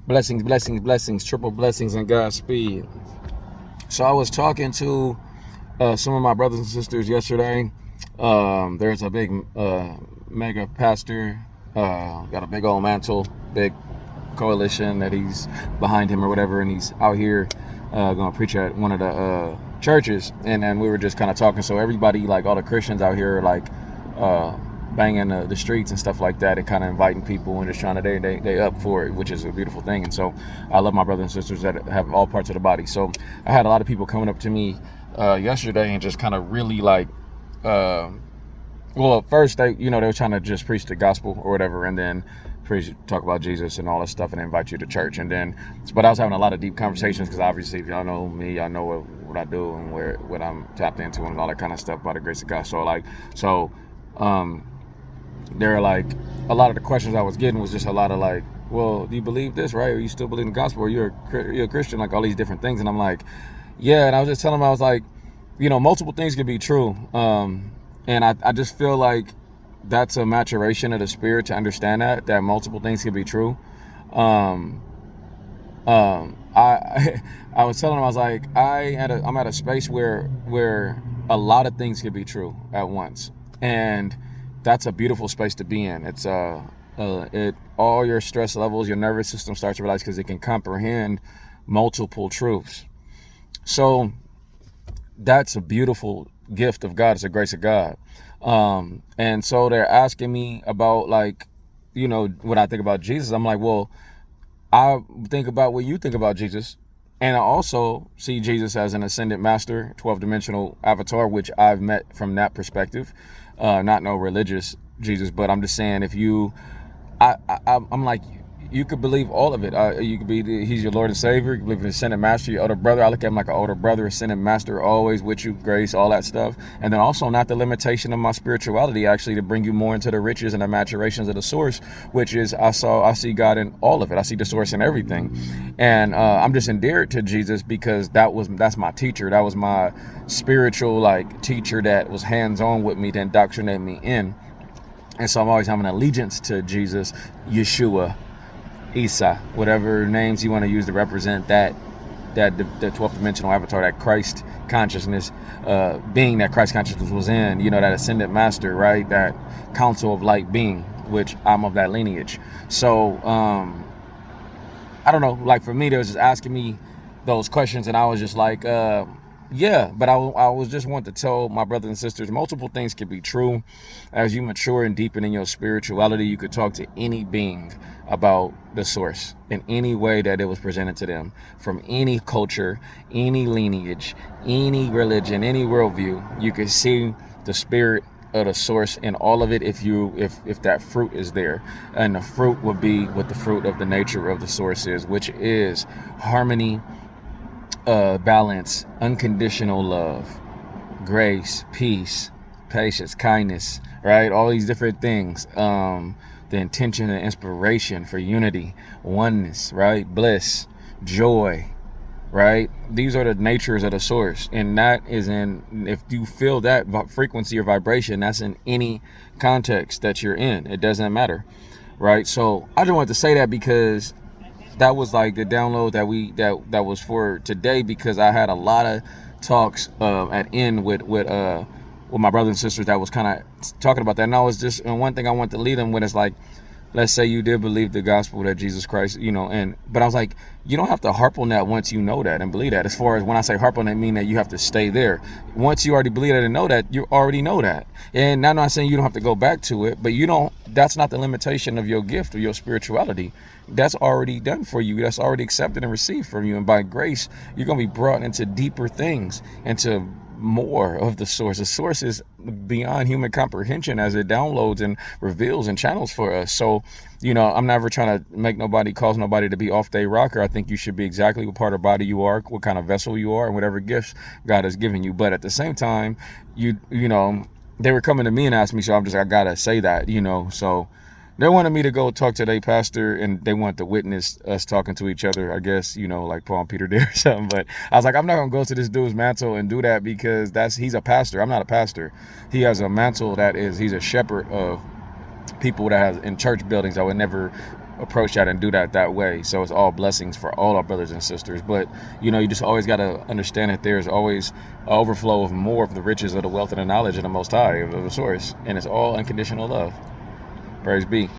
Blessings, blessings, blessings, triple blessings and Godspeed. So I was talking to some of my brothers and sisters yesterday. There's a big mega pastor, got a big old mantle, big coalition that he's behind him or whatever, and he's out here going to preach at one of the churches. And then we were just kind of talking. So everybody, like all the Christians out here, like banging the streets and stuff like that, and kind of inviting people and just trying to they up for it, which is a beautiful thing. And so I love my brothers and sisters that have all parts of the body. So I had a lot of people coming up to me yesterday and just kind of really like well, at first they were trying to just preach the gospel or whatever, and then talk about Jesus and all that stuff, and invite you to church. And then, but I was having a lot of deep conversations, because obviously, if y'all know me, y'all know what I do and what I'm tapped into and all that kind of stuff by the grace of God. So there are like a lot of the questions I was getting was just a lot of like, well, do you believe this, right? Or you still believe in the gospel? Or you're a Christian? Like all these different things. And I'm like, yeah. And I was just telling them, I was like, multiple things could be true. And I just feel like that's a maturation of the spirit to understand that multiple things can be true. I I was telling them, I was like, I'm at a space where a lot of things can be true at once, and that's a beautiful space to be in. It's all your stress levels, your nervous system starts to relax because it can comprehend multiple truths. So that's a beautiful gift of God. It's a grace of God. And so they're asking me about, like, what I think about Jesus. I'm like, well, I think about what you think about Jesus. And I also see Jesus as an ascended master, 12-dimensional avatar, which I've met from that perspective. Not no religious Jesus, but I'm just saying, if I'm like, you could believe all of it. You could be, he's your Lord and Savior. You could believe in ascended master, your older brother. I look at him like an older brother, ascended master, always with you, grace, all that stuff. And then also not the limitation of my spirituality, actually, to bring you more into the riches and the maturations of the source, which is I see God in all of it. I see the source in everything. And I'm just endeared to Jesus because that's my teacher. That was my spiritual teacher that was hands-on with me to indoctrinate me in. And so I'm always having allegiance to Jesus, Yeshua, Isa, whatever names you want to use to represent that the 12th dimensional avatar, that Christ consciousness, being that Christ consciousness was in, that ascended master, right? That council of light being, which I'm of that lineage. So I don't know, like for me, they was just asking me those questions, and I was just like, yeah, but I was just want to tell my brothers and sisters, multiple things can be true. As you mature and deepen in your spirituality, you could talk to any being about the source in any way that it was presented to them, from any culture, any lineage, any religion, any worldview. You can see the spirit of the source in all of it if that fruit is there. And the fruit would be what the fruit of the nature of the source is, which is harmony, balance, unconditional love, grace, peace, patience, kindness, right? All these different things. The intention and inspiration for unity, oneness, right? Bliss, joy, right? These are the natures of the source. And that is if you feel that frequency or vibration, that's in any context that you're in. It doesn't matter, right? So I just wanted to say that because that was like the download that was for today, because I had a lot of talks at end with my brothers and sisters that was kind of talking about that. And I was just, and one thing I want to lead them with is like, let's say you did believe the gospel that Jesus Christ, but I was like, you don't have to harp on that once you know that and believe that. As far as when I say harp on, I mean that you have to stay there. Once you already believe that and know that, you already know that. And I'm not saying you don't have to go back to it, but that's not the limitation of your gift or your spirituality. That's already done for you. That's already accepted and received from you. And by grace, you're going to be brought into deeper things, into more of the source. The source is beyond human comprehension as it downloads and reveals and channels for us. So, I'm never trying to cause nobody to be off their rocker. I think you should be exactly what part of body you are, what kind of vessel you are, and whatever gifts God has given you. But at the same time, they were coming to me and asked me, so I gotta say that, so they wanted me to go talk to their pastor, and they wanted to witness us talking to each other, I guess, like Paul and Peter did or something. But I was like, I'm not going to go to this dude's mantle and do that, because he's a pastor. I'm not a pastor. He has a mantle he's a shepherd of people that has in church buildings. I would never approach that and do that way. So it's all blessings for all our brothers and sisters. But you just always got to understand that there's always an overflow of more of the riches of the wealth and the knowledge of the Most High, of the source, and it's all unconditional love. Praise be.